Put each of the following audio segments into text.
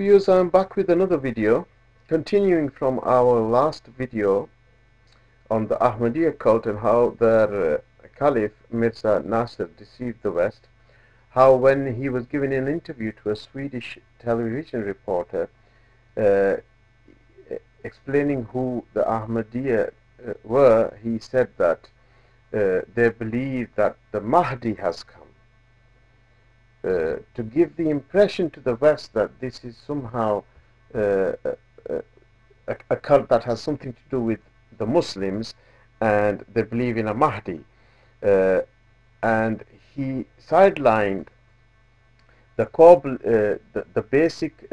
Viewers, I'm back with another video, continuing from our last video on the Ahmeddiya cult and how their Caliph Mirza Nasser deceived the West. How when he was giving an interview to a Swedish television reporter uh, explaining who the Ahmadiyya were, he said that they believe that the Mahdi has come. To give the impression to the West that this is somehow uh, a cult that has something to do with the Muslims and they believe in a Mahdi. And he sidelined the basic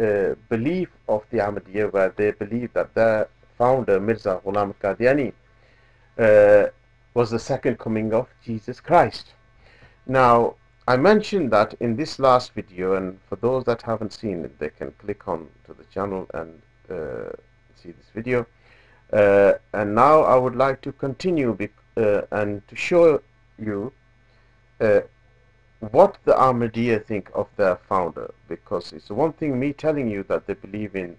belief of the Ahmadiyya, where they believe that their founder, Mirza Ghulam Qadiani, was the second coming of Jesus Christ. Now, I mentioned that in this last video, and for those that haven't seen it, they can click on to the channel and see this video. And now I would like to continue and to show you what the Ahmadiyya think of their founder, because it's one thing me telling you that they believe in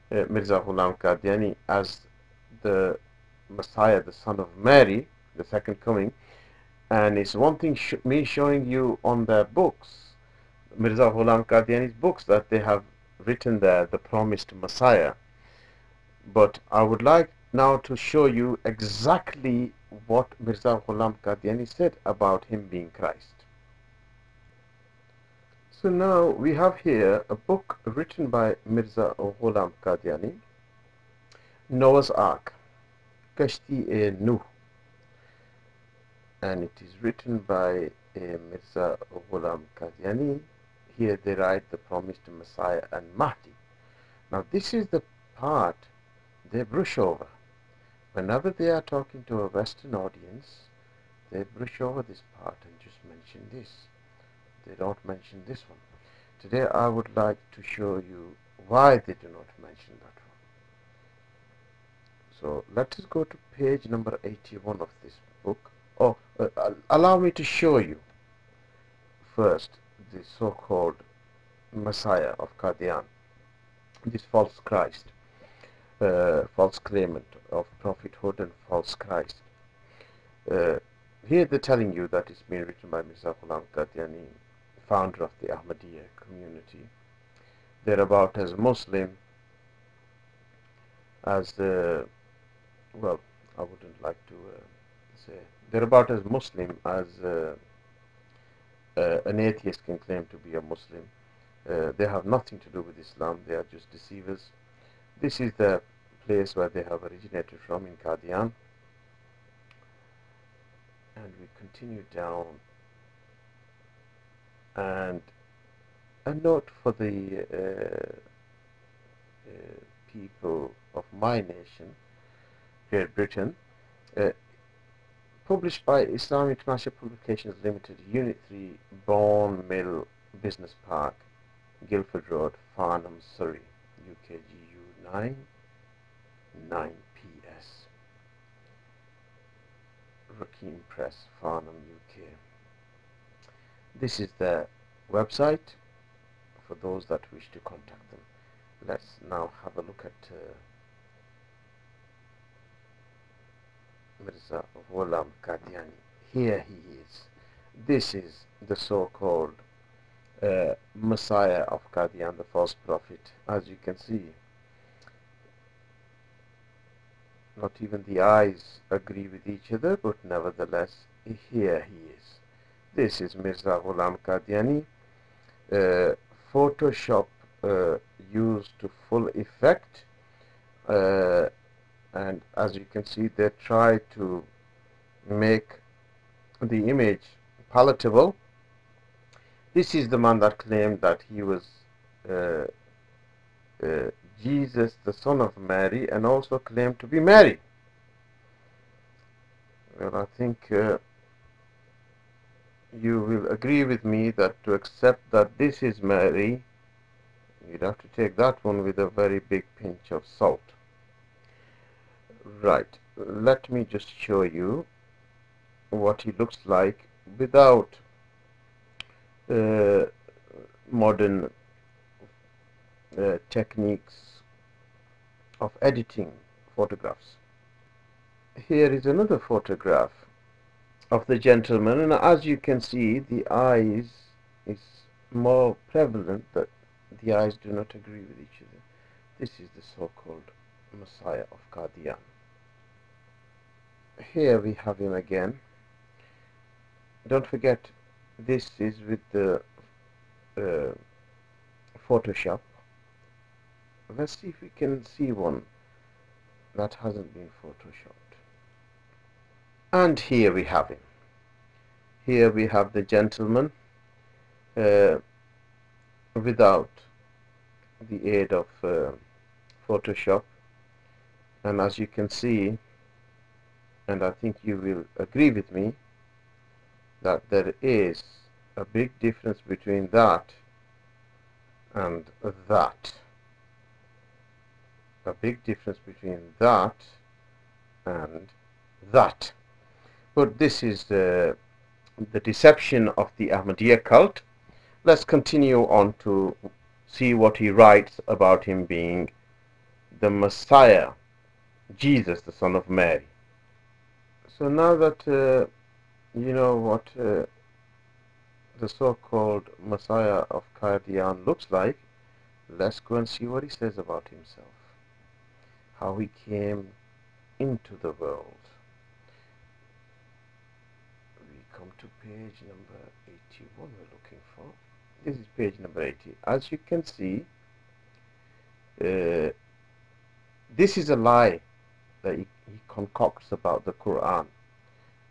Mirza Ghulam Qadiani as the Messiah, the son of Mary, the second coming, and it's one thing me showing you on their books, Mirza Ghulam Qadiani's books, that they have written there the promised Messiah. But I would like now to show you exactly what Mirza Ghulam Qadiani said about him being Christ. So now we have here a book written by Mirza Ghulam Qadiani, Noah's Ark, Kashti-e-Nuh, and it is written by Mirza Ghulam Qadiani. Here they write the promised Messiah and Mahdi. Now this is the part they brush over. Whenever they are talking to a Western audience, they brush over this part and just mention this. They don't mention this one. Today I would like to show you why they do not mention that one. So let us go to page number 81 of this book. Allow me to show you first the so-called Messiah of Qadian, this false Christ, false claimant of prophethood and false Christ. Here they're telling you that it's been written by Mirza Ghulam Qadiani, founder of the Ahmadiyya community. They're about as Muslim as well, I wouldn't like to say. They're about as Muslim as an atheist can claim to be a Muslim. They have nothing to do with Islam. They are just deceivers. This is the place where they have originated from, in Qadian. And we continue down. And a note for the people of my nation, Great Britain, published by Islam International Publications Limited, Unit 3, Bourne Mill Business Park, Guildford Road, Farnham, Surrey, UKGU 9 9PS. Rakim Press, Farnham, UK. This is their website for those that wish to contact them. Let's now have a look at Mirza Ghulam Qadiani. Here he is. This is the so-called Messiah of Qadian, the false prophet. As you can see, not even the eyes agree with each other, but nevertheless, here he is. This is Mirza Ghulam Qadiani. Photoshop used to full effect. And as you can see, they try to make the image palatable. This is the man that claimed that he was Jesus, the son of Mary, and also claimed to be Mary. Well, I think you will agree with me that to accept that this is Mary, you'd have to take that one with a very big pinch of salt. Right, let me just show you what he looks like without modern techniques of editing photographs. Here is another photograph of the gentleman, and as you can see, the eyes is more prevalent, that the eyes do not agree with each other. This is the so-called Messiah of Qadian. Here we have him again. Don't forget, this is with the Photoshop. Let's see if we can see one that hasn't been photoshopped. And here we have him. Here we have the gentleman without the aid of Photoshop, and as you can see, and I think you will agree with me, that there is a big difference between that and that. A big difference between that and that. But this is the deception of the Ahmeddiya cult. Let's continue on to see what he writes about him being the Messiah, Jesus, the son of Mary. So now that you know what the so-called Messiah of Qadian looks like, let's go and see what he says about himself, how he came into the world. We come to page number 81 we're looking for. This is page number 80. As you can see, this is a lie that he concocts about the Quran,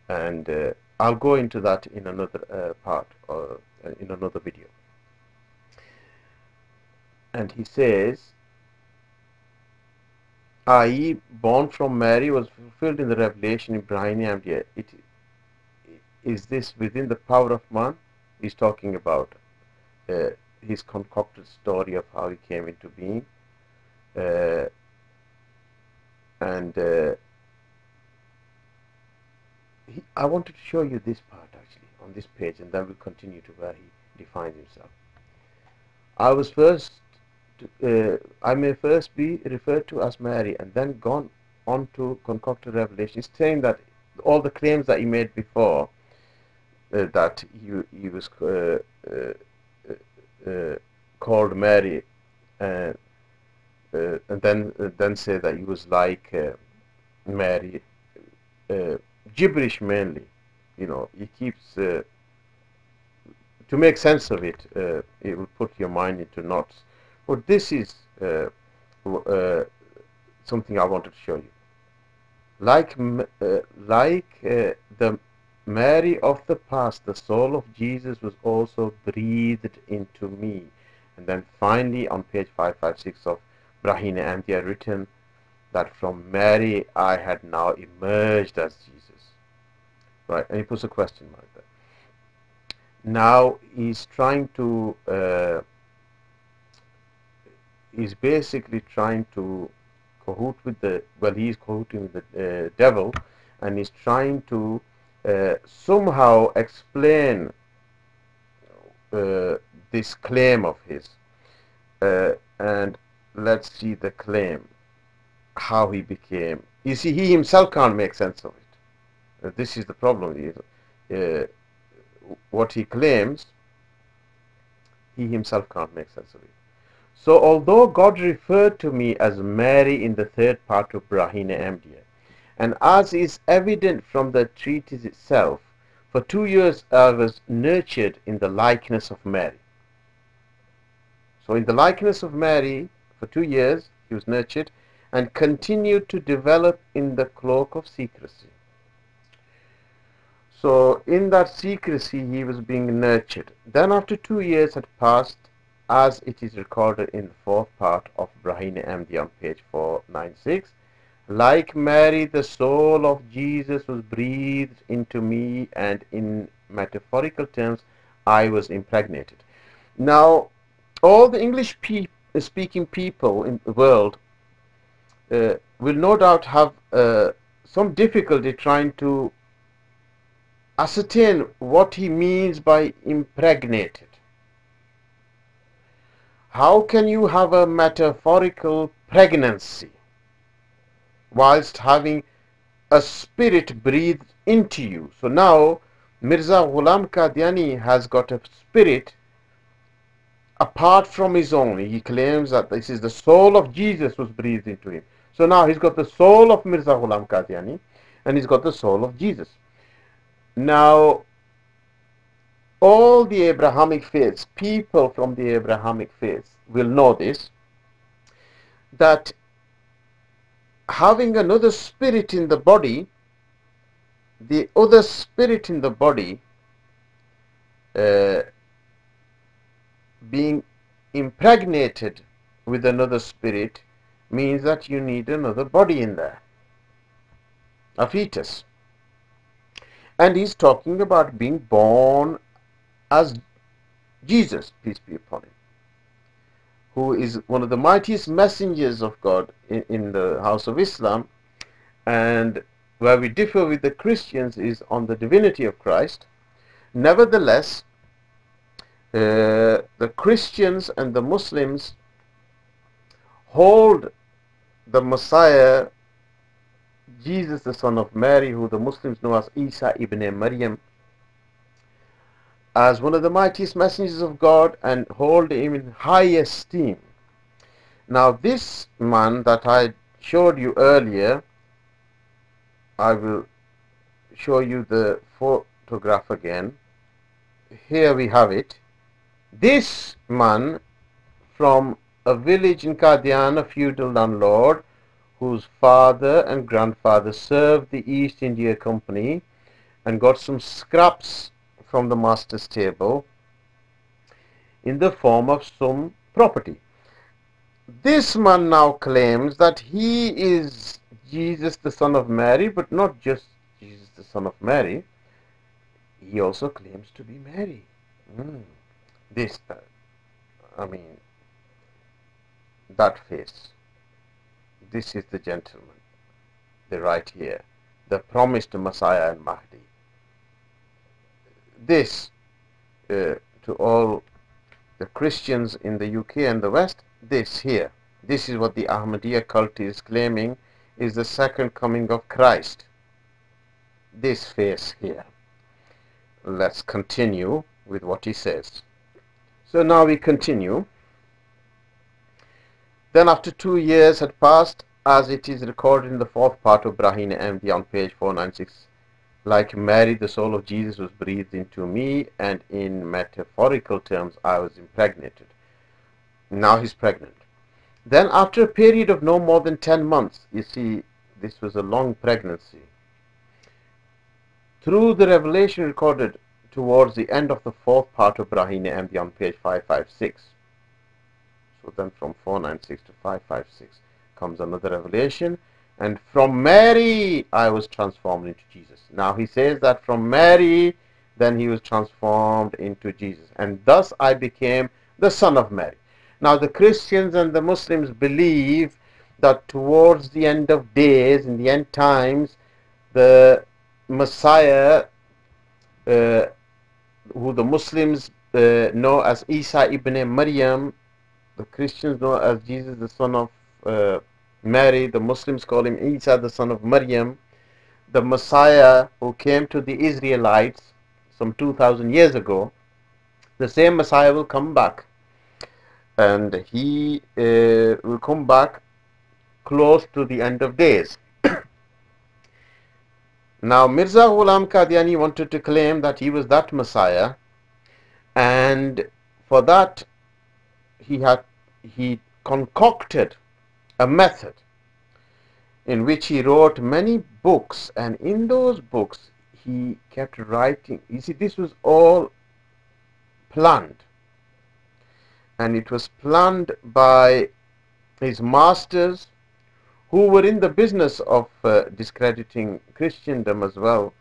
and I'll go into that in another part, or in another video. And he says, i.e., born from Mary, was fulfilled in the revelation in Ahmeddiya. Is this within the power of man? He's talking about his concocted story of how he came into being, I wanted to show you this part actually on this page, and then we'll continue to where he defines himself. I may first be referred to as Mary, and then gone on to concocted revelation. He's saying that all the claims that he made before, that he was called Mary, and then say that he was like Mary, gibberish mainly. You know, he keeps to make sense of it. It will put your mind into knots. But this is something I wanted to show you. Like the Mary of the past, the soul of Jesus was also breathed into me. And then finally on page 556 of Ahmeddiya written that from Mary I had now emerged as Jesus. Right, and he puts a question mark there. Now he's trying to, he's basically trying to cahoot with the, well, he's cahooting with the devil, and he's trying to somehow explain this claim of his. And let's see the claim, how he became. You see, he himself can't make sense of it. This is the problem. What he claims, he himself can't make sense of it. So although God referred to me as Mary in the third part of Ahmeddiya, and as is evident from the treatise itself, for 2 years I was nurtured in the likeness of Mary. So in the likeness of Mary, for 2 years he was nurtured and continued to develop in the cloak of secrecy. So in that secrecy he was being nurtured. Then after 2 years had passed, as it is recorded in the fourth part of Ahmeddiya on page 496, like Mary, the soul of Jesus was breathed into me, and in metaphorical terms, I was impregnated. Now, all the English speaking people in the world will no doubt have some difficulty trying to ascertain what he means by impregnated. How can you have a metaphorical pregnancy whilst having a spirit breathed into you? So now Mirza Ghulam Qadiani has got a spirit apart from his own. He claims that this is the soul of Jesus was breathed into him. So now he's got the soul of Mirza Ghulam Qadiani and he's got the soul of Jesus. Now, all the Abrahamic faiths, people from the Abrahamic faiths will know this, that having another spirit in the body, the other spirit in the body being impregnated with another spirit means that you need another body in there, a fetus. And he's talking about being born as Jesus, peace be upon him, who is one of the mightiest messengers of God in the house of Islam. And where we differ with the Christians is on the divinity of Christ. Nevertheless, the Christians and the Muslims hold the Messiah, Jesus the son of Mary, who the Muslims know as Isa ibn Maryam, as one of the mightiest messengers of God and hold him in high esteem. Now this man that I showed you earlier, I will show you the photograph again. Here we have it. This man from a village in Qadian, a feudal landlord whose father and grandfather served the East India Company and got some scraps from the master's table in the form of some property. This man now claims that he is Jesus the son of Mary, but not just Jesus the son of Mary. He also claims to be Mary. That face. This is the gentleman, the right here, the promised Messiah and Mahdi. This, to all the Christians in the UK and the West, this here, this is what the Ahmeddiya cult is claiming is the second coming of Christ. This face here. Let's continue with what he says. So now we continue. Then after 2 years had passed, as it is recorded in the fourth part of Brahine MD on page 496, like Mary, the soul of Jesus was breathed into me, and in metaphorical terms I was impregnated. Now he's pregnant. Then after a period of no more than 10 months, you see, this was a long pregnancy, through the revelation recorded towards the end of the fourth part of Brahine MD on page 556. So then from 496 to 556 comes another revelation, and from Mary I was transformed into Jesus. Now he says that from Mary then he was transformed into Jesus, and thus I became the son of Mary. Now the Christians and the Muslims believe that towards the end of days, in the end times, the Messiah, who the Muslims know as Isa ibn Maryam, the Christians know as Jesus the son of Mary, the Muslims call him Isa the son of Maryam, the Messiah who came to the Israelites some 2000 years ago, the same Messiah will come back, and he will come back close to the end of days. Now Mirza Ghulam Qadiani wanted to claim that he was that Messiah, and for that he concocted a method in which he wrote many books, and in those books he kept writing. You see, this was all planned, and it was planned by his masters, who were in the business of discrediting Christendom as well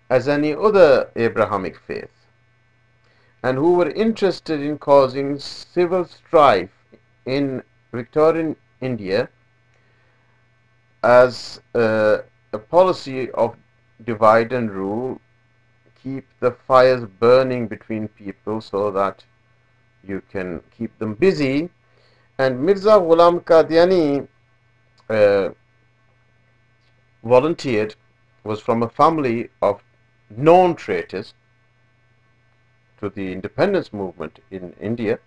as any other Abrahamic faith, and who were interested in causing civil strife in Victorian India as a policy of divide and rule, keep the fires burning between people so that you can keep them busy. And Mirza Ghulam Qadiani volunteered, was from a family of known traitors to the independence movement in India.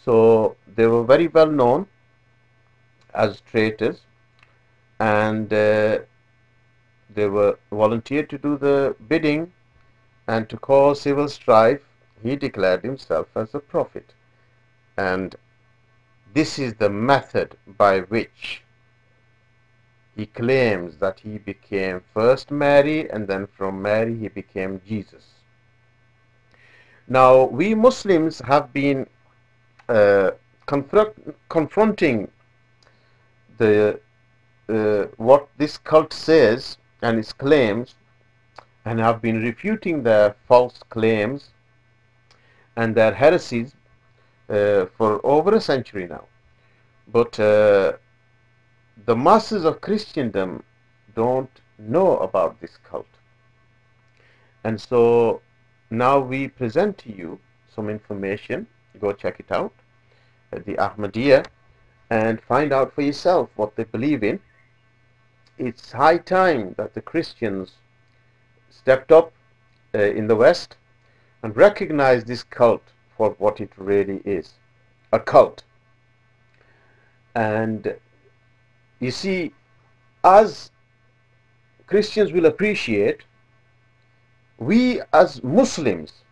So they were very well known as traitors, and they were volunteered to do the bidding and to cause civil strife. He declared himself as a prophet, and this is the method by which he claims that he became first Mary, and then from Mary he became Jesus. Now, we Muslims have been confronting the what this cult says and its claims, and have been refuting their false claims and their heresies for over a century now. But the masses of Christendom don't know about this cult, and so now we present to you some information. Go check it out at the Ahmeddiya and find out for yourself what they believe in. It's high time that the Christians stepped up in the West and recognized this cult for what it really is, a cult. And you see, as Christians will appreciate, we as Muslims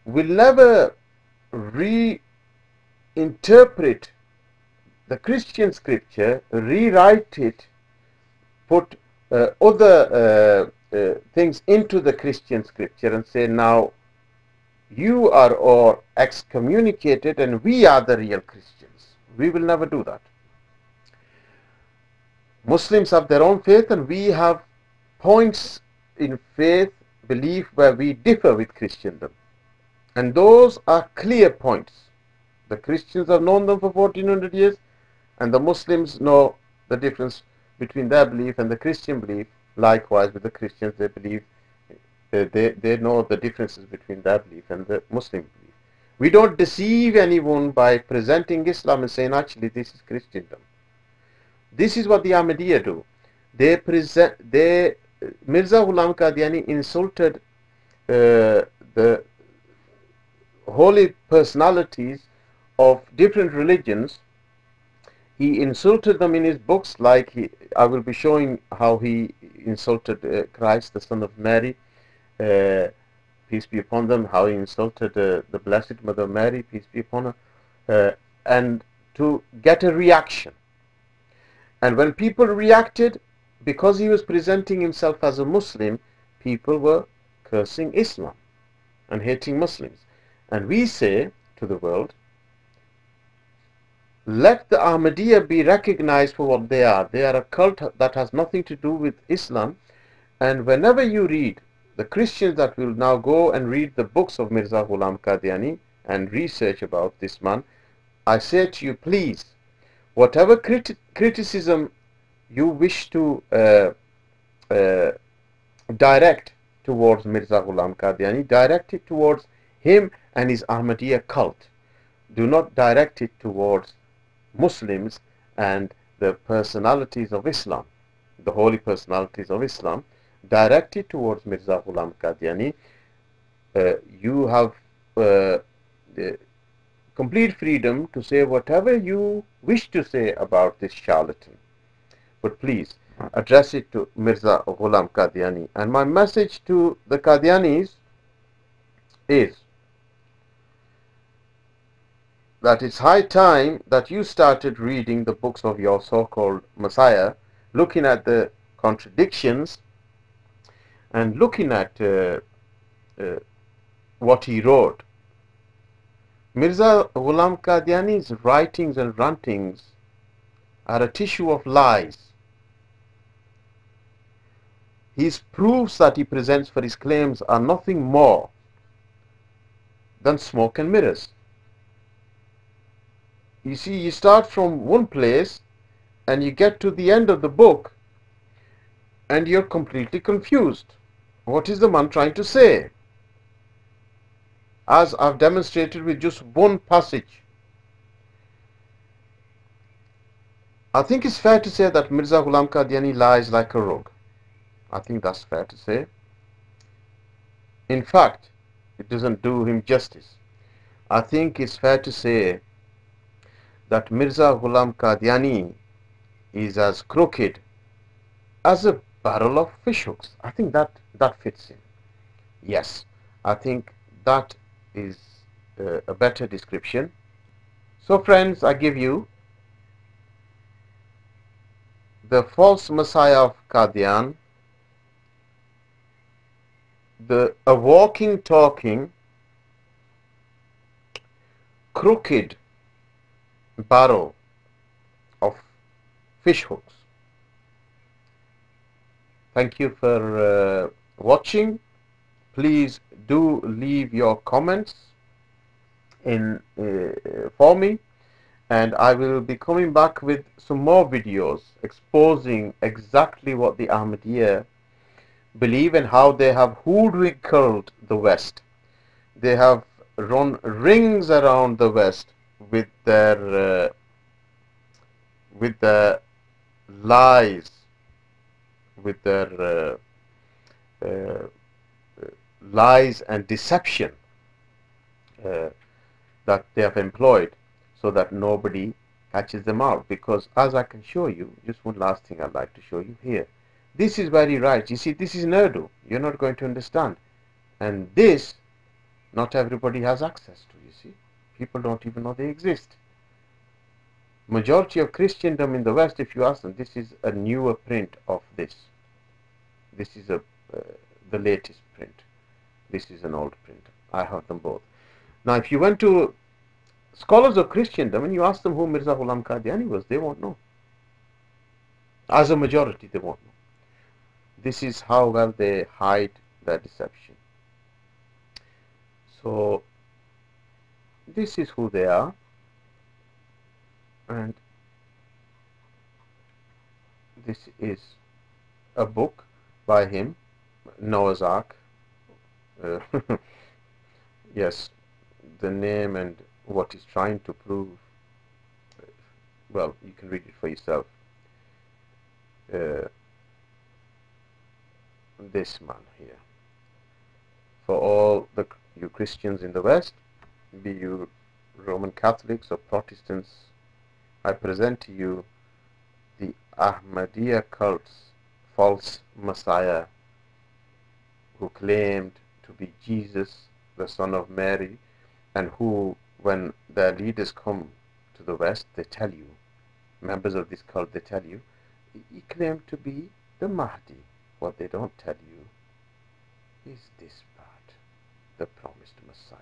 will never reinterpret the Christian scripture, rewrite it, put other things into the Christian scripture and say, now you are all excommunicated and we are the real Christians. We will never do that. Muslims have their own faith, and we have points in faith, belief, where we differ with Christendom. And those are clear points. The Christians have known them for 1400 years, and the Muslims know the difference between their belief and the Christian belief. Likewise with the Christians, they believe, they know the differences between their belief and the Muslim belief. We don't deceive anyone by presenting Islam and saying, actually, this is Christendom. This is what the Ahmadiyya do. Mirza Ghulam Qadiani insulted the holy personalities of different religions. He insulted them in his books, like I will be showing how he insulted Christ, the Son of Mary, peace be upon them, how he insulted the Blessed Mother Mary, peace be upon her, and to get a reaction. And when people reacted, because he was presenting himself as a Muslim, people were cursing Islam and hating Muslims. And we say to the world, let the Ahmadiyya be recognized for what they are. They are a cult that has nothing to do with Islam. And whenever you read, the Christians that will now go and read the books of Mirza Ghulam Qadiani and research about this man, I say to you, please, whatever criticism you wish to direct towards Mirza Ghulam Qadiani, direct it towards him and his Ahmadiyya cult. Do not direct it towards Muslims and the personalities of Islam, the holy personalities of Islam. Direct it towards Mirza Ghulam Qadiani. You have complete freedom to say whatever you wish to say about this charlatan, but please address it to Mirza Ghulam Qadiani. And my message to the Qadianis is that it's high time that you started reading the books of your so-called Messiah, looking at the contradictions and looking at what he wrote. Mirza Ghulam Qadiani's writings and rantings are a tissue of lies. His proofs that he presents for his claims are nothing more than smoke and mirrors. You see, you start from one place and you get to the end of the book and you're completely confused. What is the man trying to say? as I've demonstrated with just one passage. I think it's fair to say that Mirza Ghulam Qadiani lies like a rug. I think that's fair to say. In fact, it doesn't do him justice. I think it's fair to say that Mirza Ghulam Qadiani is as crooked as a barrel of fishhooks. I think that fits in. Yes, I think that is a better description. So friends, I give you the false messiah of Qadian, a walking, talking, crooked barrel of fishhooks. Thank you for watching. Please do leave your comments for me, and I will be coming back with some more videos exposing exactly what the Ahmadiyya believe and how they have hoodwinked the West. They have run rings around the West with their lies, with their lies and deception that they have employed, so that nobody catches them out. Because as I can show you, just one last thing I'd like to show you here. This is very right. You see, this is Urdu. You're not going to understand. And this, not everybody has access to, you see. People don't even know they exist. Majority of Christendom in the West, if you ask them, this is a newer print of this. This is the latest print. This is an old print. I have them both. Now, if you went to scholars of Christendom and you ask them who Mirza Ghulam Qadiani was, they won't know. As a majority, they won't know. This is how well they hide their deception. So, this is who they are. And this is a book by him, Noah's Ark. Yes, the name and what he's trying to prove, well, you can read it for yourself. This man here. For all you Christians in the West, be you Roman Catholics or Protestants, I present to you the Ahmeddiya cult's false messiah, who claimed to be Jesus, the son of Mary, and who, when their leaders come to the West, they tell you, members of this cult, they tell you, he claimed to be the Mahdi. What they don't tell you is this part, the promised Messiah.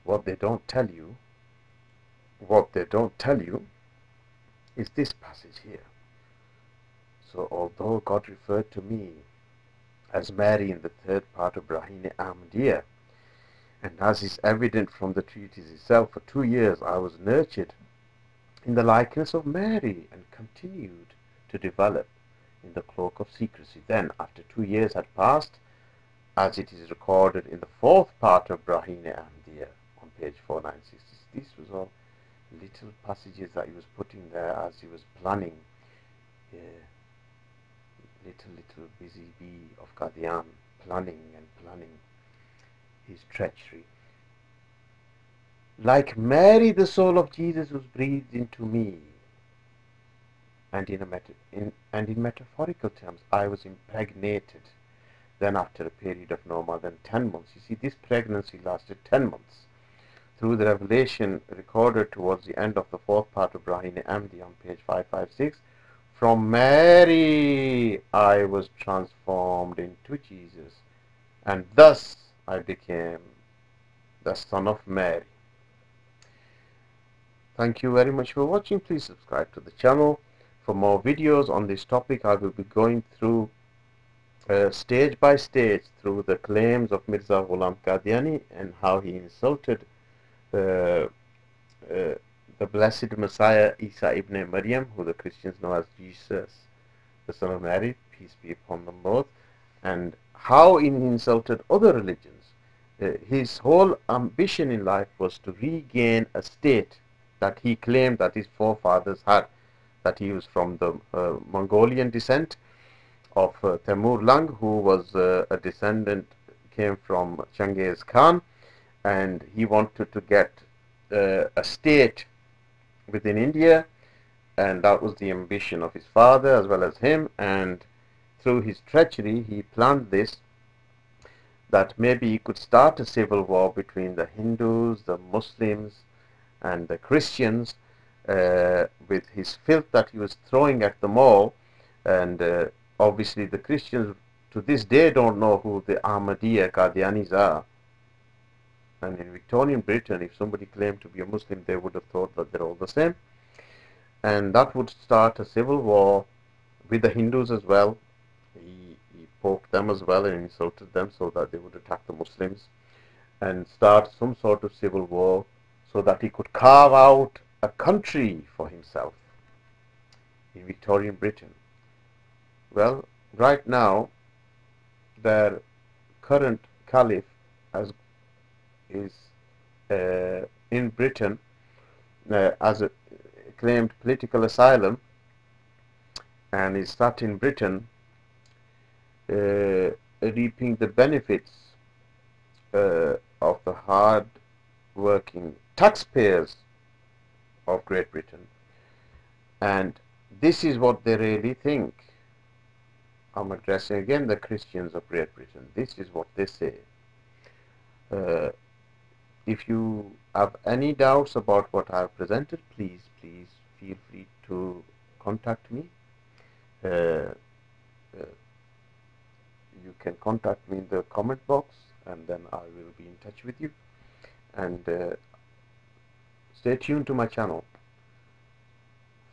What they don't tell you is this passage here. So although God referred to me as Mary in the third part of Brahine Ahmadiyya, and as is evident from the treatise itself, for 2 years I was nurtured in the likeness of Mary and continued to develop in the cloak of secrecy. Then, after 2 years had passed, as it is recorded in the fourth part of Brahine Ahmadiyya on page 496, these was all little passages that he was putting there as he was planning, little busy bee of Qadian, planning his treachery. Like Mary, the soul of Jesus was breathed into me, and in metaphorical terms, I was impregnated. Then after a period of no more than 10 months, you see, this pregnancy lasted 10 months. Through the revelation recorded towards the end of the fourth part of Brahine Ahmadiyya on page 556, from Mary I was transformed into Jesus, and thus I became the son of Mary. Thank you very much for watching. Please subscribe to the channel. For more videos on this topic, I will be going through stage by stage through the claims of Mirza Ghulam Qadiani and how he insulted the blessed Messiah Isa ibn Maryam, who the Christians know as Jesus, the son of Mary, peace be upon them both, and how he insulted other religions, his whole ambition in life was to regain a state that he claimed that his forefathers had, that he was from the Mongolian descent of Temur Lang, who was a descendant, came from Genghis Khan, and he wanted to get a state within India, and that was the ambition of his father as well as him. And through his treachery he planned this, that maybe he could start a civil war between the Hindus, the Muslims, and the Christians, with his filth that he was throwing at them all. And obviously the Christians to this day don't know who the Ahmeddiya Qadianis are. And in Victorian Britain, if somebody claimed to be a Muslim, they would have thought that they're all the same. And that would start a civil war with the Hindus as well. He poked them as well and insulted them so that they would attack the Muslims and start some sort of civil war so that he could carve out a country for himself in Victorian Britain. Well, right now, their current caliph is in Britain as a claimed political asylum, and is sat in Britain reaping the benefits of the hard working taxpayers of Great Britain. And this is what they really think. I'm addressing again the Christians of Great Britain. This is what they say. If you have any doubts about what I have presented, please feel free to contact me. You can contact me in the comment box, and then I will be in touch with you. And stay tuned to my channel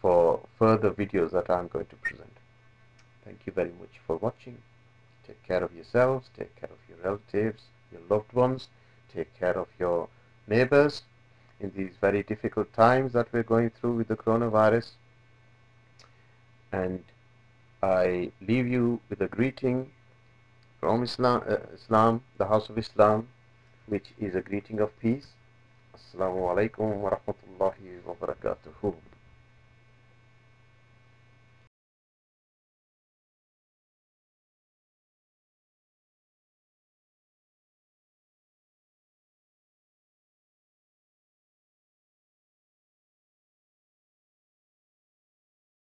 for further videos that I'm going to present. Thank you very much for watching. Take care of yourselves, take care of your relatives, your loved ones, take care of your neighbors in these very difficult times that we're going through with the coronavirus. And I leave you with a greeting from Islam, the House of Islam, which is a greeting of peace. Assalamu alaikum wa rahmatullahi wa barakatuhu.